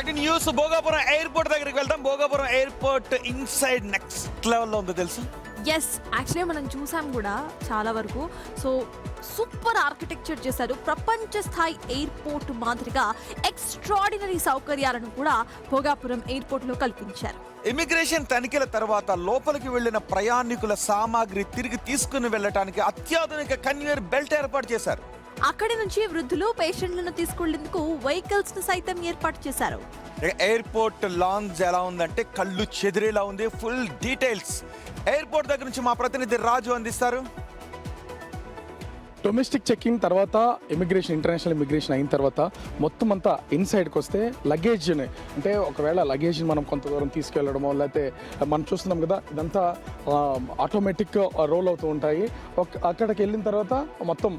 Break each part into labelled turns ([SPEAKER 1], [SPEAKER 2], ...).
[SPEAKER 1] బాగా news Bhogapuram airport దగ్గరికి వెళ్దాం. భోగాపురం ఎయిర్పోర్ట్ ఇన్సైడ్ నెక్స్ట్ లెవెల్లో ఉంది తెలుసు.
[SPEAKER 2] ఎస్, యాక్చువల్లీ మనం చూసాం కూడా చాలా వరకు. సో సూపర్ ఆర్కిటెక్చర్ చేశారు. ప్రపంచ స్థాయి ఎయిర్పోర్ట్ మాదిరిగా ఎక్స్ట్రాడినరీ సౌకర్యాలను కూడా భోగాపురం ఎయిర్పోర్ట్లో కల్పించారు.
[SPEAKER 1] ఇమిగ్రేషన్ తనిఖీల తర్వాత లోపలికి వెళ్లిన ప్రయాణికుల సామాగ్రి తిరిగి తీసుకుని వెళ్ళటానికి అత్యాధునిక కన్వేయర్ బెల్ట్ ఏర్పాటు చేశారు.
[SPEAKER 2] అక్కడి నుంచి వృద్ధులు పేషెంట్లను తీసుకెళ్లేందుకు వెహికల్స్ ను సైతం ఏర్పాటు చేశారు.
[SPEAKER 1] ఎయిర్పోర్ట్ లాంజ్ ఎలా ఉందంటే కళ్ళు చెదిరేలా ఉంది. ఫుల్ డీటెయిల్స్ ఎయిర్పోర్ట్ దగ్గర నుంచి మా ప్రతినిధి రాజు అందిస్తారు.
[SPEAKER 3] డొమెస్టిక్ చెకింగ్ తర్వాత ఇంటర్నేషనల్ ఇమిగ్రేషన్ అయిన తర్వాత మొత్తం అంతా ఇన్సైడ్కి వస్తే లగేజ్ని అంటే ఒకవేళ లగేజ్ని మనం కొంత దూరం తీసుకెళ్ళడమో లేకపోతే మనం చూస్తున్నాం కదా ఇదంతా ఆటోమేటిక్ రోల్ అవుతూ ఉంటాయి. అక్కడికి వెళ్ళిన తర్వాత మొత్తం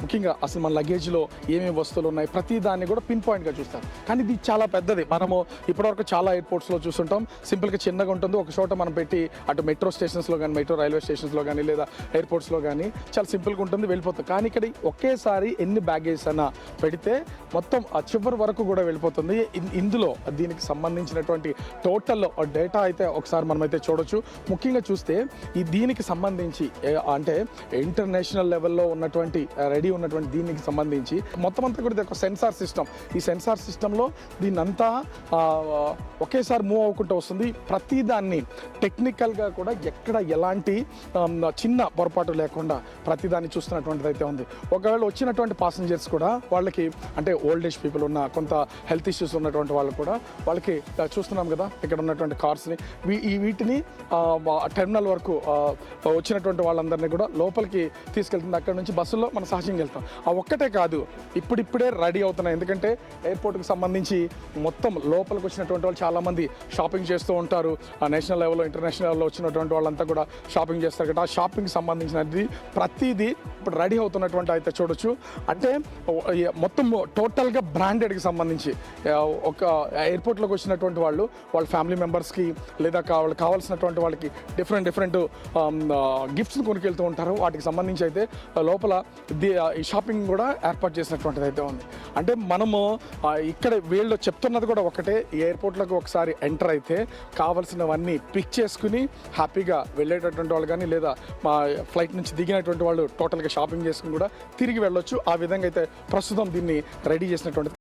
[SPEAKER 3] ముఖ్యంగా అసలు మన లగేజ్లో ఏమేమి వస్తువులు ఉన్నాయి ప్రతి దాన్ని కూడా పిన్ పాయింట్గా చూస్తారు. కానీ ఇది చాలా పెద్దది. మనము ఇప్పటివరకు చాలా ఎయిర్పోర్ట్స్లో చూస్తుంటాం సింపుల్గా చిన్నగా ఉంటుంది. ఒక చోట మనం పెట్టి అటు మెట్రో స్టేషన్స్లో కానీ మెట్రో రైల్వే స్టేషన్స్లో కానీ లేదా ఎయిర్పోర్ట్స్లో కానీ చాలా సింపుల్గా ఉంటుంది, వెళ్ళిపోతుంది. కానీ ఇక్కడ ఒకేసారి ఎన్ని బ్యాగేజ్ అన్నా పెడితే మొత్తం ఆ చివరి వరకు కూడా వెళ్ళిపోతుంది. ఇందులో దీనికి సంబంధించినటువంటి టోటల్ డేటా అయితే ఒకసారి మనమైతే చూడొచ్చు. ముఖ్యంగా చూస్తే దీనికి సంబంధించి అంటే ఇంటర్నేషనల్ లెవెల్లో ఉన్నటువంటి రెడీ ఉన్నటువంటి దీనికి సంబంధించి మొత్తం అంతా కూడా ఒక సెన్సార్ సిస్టమ్. ఈ సెన్సార్ సిస్టంలో దీన్ని అంతా ఒకేసారి మూవ్ అవ్వకుండా వస్తుంది. ప్రతిదాన్ని టెక్నికల్గా కూడా ఎక్కడ ఎలాంటి చిన్న పొరపాటు లేకుండా ప్రతిదాన్ని చూస్తున్నటువంటిది అయితే ఉంది. ఒకవేళ వచ్చినటువంటి పాసెంజర్స్ కూడా వాళ్ళకి అంటే ఓల్డ్ ఏజ్ పీపుల్ ఉన్న కొంత హెల్త్ ఇష్యూస్ ఉన్నటువంటి వాళ్ళు కూడా వాళ్ళకి చూస్తున్నాం కదా ఇక్కడ ఉన్నటువంటి కార్స్ని వీటిని టెర్మినల్ వరకు వచ్చినటువంటి వాళ్ళందరినీ కూడా లోపలికి తీసుకెళ్తుంది. అక్కడ నుంచి బస్సుల్లో మనం సహజంగా వెళ్తాం. ఆ ఒక్కటే కాదు ఇప్పుడిప్పుడే రెడీ అవుతున్నాయి. ఎందుకంటే ఎయిర్పోర్ట్కి సంబంధించి మొత్తం లోపలికి వచ్చినటువంటి వాళ్ళు చాలామంది షాపింగ్ చేస్తూ ఉంటారు. నేషనల్ లెవెల్లో ఇంటర్నేషనల్ లెవెల్లో వచ్చినటువంటి వాళ్ళంతా కూడా షాపింగ్ చేస్తారు కదా. ఆ షాపింగ్కి సంబంధించినది ప్రతిదీ ఇప్పుడు రెడీ అవుతున్నటువంటి అయితే చూడొచ్చు. అంటే మొత్తం టోటల్గా బ్రాండెడ్కి సంబంధించి ఒక ఎయిర్పోర్ట్లోకి వచ్చినటువంటి వాళ్ళు వాళ్ళ ఫ్యామిలీ మెంబర్స్కి లేదా వాళ్ళకి కావాల్సినటువంటి వాళ్ళకి డిఫరెంట్ గిఫ్ట్స్ని కొనుకెళ్తూ ఉంటారు. వాటికి సంబంధించి అయితే లోపల ఈ షాపింగ్ కూడా ఏర్పాటు చేసినటువంటిది అయితే ఉంది. అంటే మనము ఇక్కడ వీళ్ళు చెప్తున్నది కూడా ఒకటే, ఈ ఎయిర్పోర్ట్లోకి ఒకసారి ఎంటర్ అయితే కావాల్సినవన్నీ పిక్ చేసుకుని హ్యాపీగా వెళ్ళేటటువంటి వాళ్ళు కానీ లేదా మా ఫ్లైట్ నుంచి దిగినటువంటి వాళ్ళు టోటల్గా షాపింగ్ చేసుకుని కూడా తిరిగి వెళ్ళొచ్చు. ఆ విధంగా అయితే ప్రస్తుతం దీన్ని రెడీ చేసినటువంటి